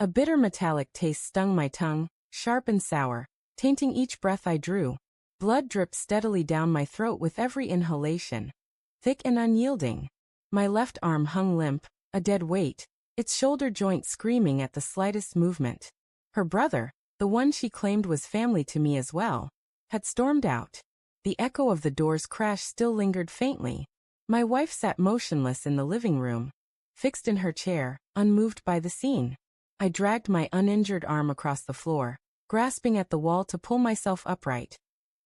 A bitter metallic taste stung my tongue, sharp and sour, tainting each breath I drew. Blood dripped steadily down my throat with every inhalation. Thick and unyielding. My left arm hung limp, a dead weight, its shoulder joint screaming at the slightest movement. Her brother, the one she claimed was family to me as well, had stormed out. The echo of the door's crash still lingered faintly. My wife sat motionless in the living room, fixed in her chair, unmoved by the scene. I dragged my uninjured arm across the floor, grasping at the wall to pull myself upright,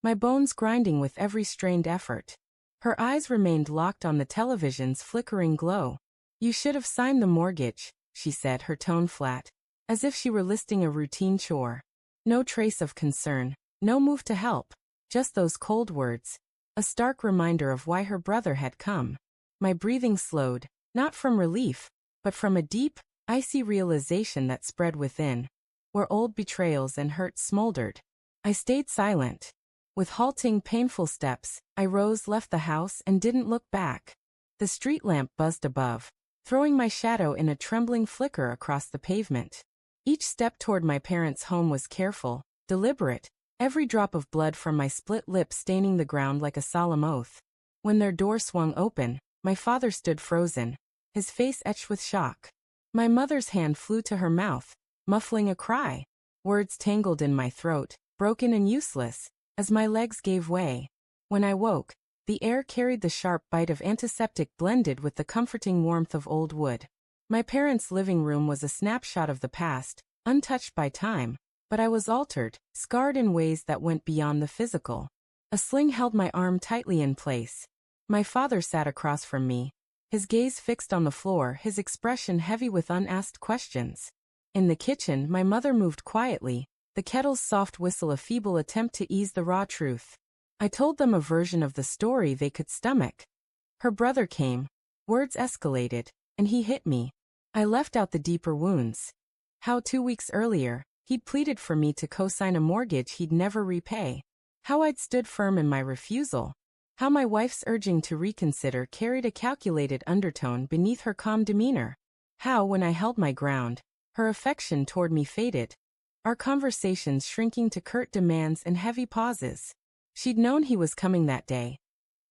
my bones grinding with every strained effort. Her eyes remained locked on the television's flickering glow. "You should have signed the mortgage," she said, her tone flat, as if she were listing a routine chore. No trace of concern, no move to help, just those cold words, a stark reminder of why her brother had come. My breathing slowed, not from relief, but from a deep, icy realization that spread within, where old betrayals and hurt smoldered. I stayed silent. With halting, painful steps, I rose, left the house, and didn't look back. The street lamp buzzed above, throwing my shadow in a trembling flicker across the pavement. Each step toward my parents' home was careful, deliberate, every drop of blood from my split lip staining the ground like a solemn oath. When their door swung open, my father stood frozen, his face etched with shock. My mother's hand flew to her mouth, muffling a cry. Words tangled in my throat, broken and useless, as my legs gave way. When I woke, the air carried the sharp bite of antiseptic blended with the comforting warmth of old wood. My parents' living room was a snapshot of the past, untouched by time, but I was altered, scarred in ways that went beyond the physical. A sling held my arm tightly in place. My father sat across from me, his gaze fixed on the floor, his expression heavy with unasked questions. In the kitchen, my mother moved quietly, the kettle's soft whistle a feeble attempt to ease the raw truth. I told them a version of the story they could stomach. Her brother came, words escalated, and he hit me. I left out the deeper wounds. How 2 weeks earlier, he'd pleaded for me to co-sign a mortgage he'd never repay. How I'd stood firm in my refusal. How my wife's urging to reconsider carried a calculated undertone beneath her calm demeanor. How, when I held my ground, her affection toward me faded, our conversations shrinking to curt demands and heavy pauses. She'd known he was coming that day.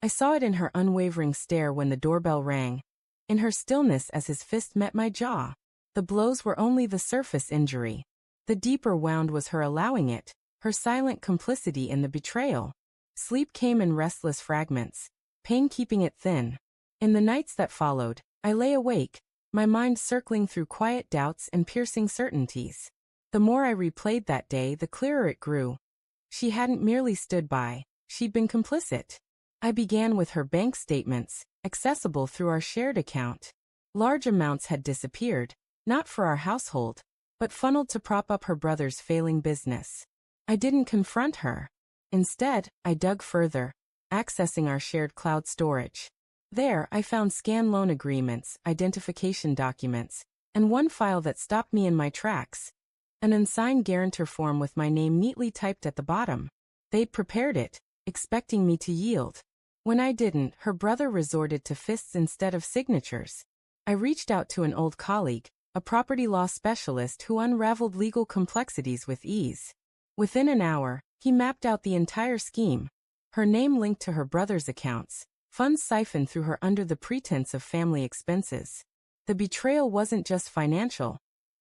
I saw it in her unwavering stare when the doorbell rang, in her stillness as his fist met my jaw. The blows were only the surface injury. The deeper wound was her allowing it, her silent complicity in the betrayal. Sleep came in restless fragments, pain keeping it thin. In the nights that followed, I lay awake, my mind circling through quiet doubts and piercing certainties. The more I replayed that day, the clearer it grew. She hadn't merely stood by, she'd been complicit. I began with her bank statements, accessible through our shared account. Large amounts had disappeared, not for our household, but funneled to prop up her brother's failing business. I didn't confront her. Instead, I dug further, accessing our shared cloud storage. There, I found scanned loan agreements, identification documents, and one file that stopped me in my tracks. An unsigned guarantor form with my name neatly typed at the bottom. They'd prepared it, expecting me to yield. When I didn't, her brother resorted to fists instead of signatures. I reached out to an old colleague, a property law specialist who unraveled legal complexities with ease. Within an hour, he mapped out the entire scheme. Her name linked to her brother's accounts, funds siphoned through her under the pretense of family expenses. The betrayal wasn't just financial.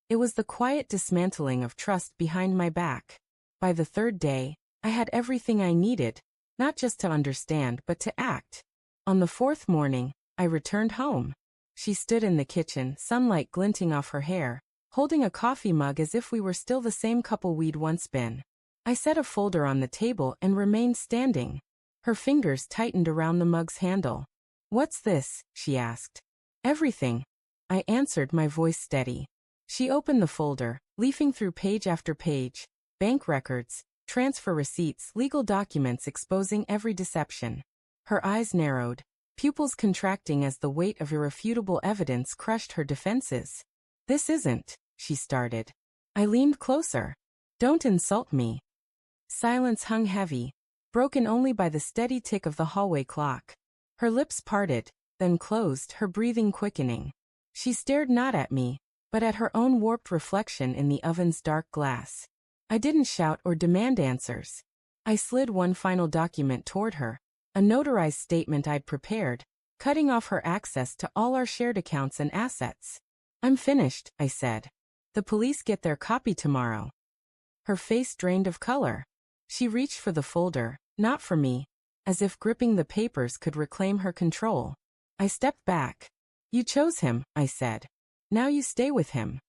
It was the quiet dismantling of trust behind my back. By the third day, I had everything I needed, not just to understand but to act. On the fourth morning, I returned home. She stood in the kitchen, sunlight glinting off her hair, holding a coffee mug as if we were still the same couple we'd once been. I set a folder on the table and remained standing. Her fingers tightened around the mug's handle. "What's this?" she asked. "Everything," I answered, my voice steady. She opened the folder, leafing through page after page, bank records, transfer receipts, legal documents exposing every deception. Her eyes narrowed, pupils contracting as the weight of irrefutable evidence crushed her defenses. "This isn't," she started. I leaned closer. "Don't insult me." Silence hung heavy, broken only by the steady tick of the hallway clock. Her lips parted, then closed, her breathing quickening. She stared not at me, but at her own warped reflection in the oven's dark glass. I didn't shout or demand answers. I slid one final document toward her, a notarized statement I'd prepared, cutting off her access to all our shared accounts and assets. I'm finished, I said. The police get their copy tomorrow. Her face drained of color. She reached for the folder, not for me, as if gripping the papers could reclaim her control. I stepped back. You chose him, I said. Now you stay with him.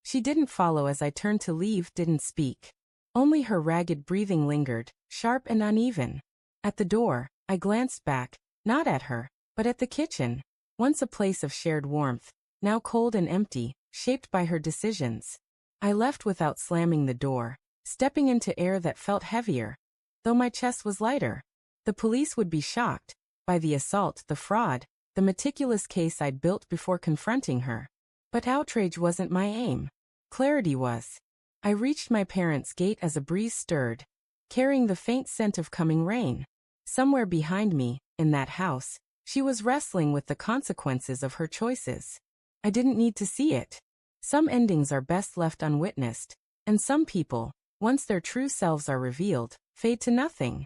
She didn't follow as I turned to leave, didn't speak. Only her ragged breathing lingered, sharp and uneven. At the door, I glanced back, not at her, but at the kitchen, once a place of shared warmth, now cold and empty, shaped by her decisions. I left without slamming the door, stepping into air that felt heavier, though my chest was lighter. The police would be shocked by the assault, the fraud, the meticulous case I'd built before confronting her. But outrage wasn't my aim. Clarity was. I reached my parents' gate as a breeze stirred, carrying the faint scent of coming rain. Somewhere behind me, in that house, she was wrestling with the consequences of her choices. I didn't need to see it. Some endings are best left unwitnessed, and some people, once their true selves are revealed, fade to nothing.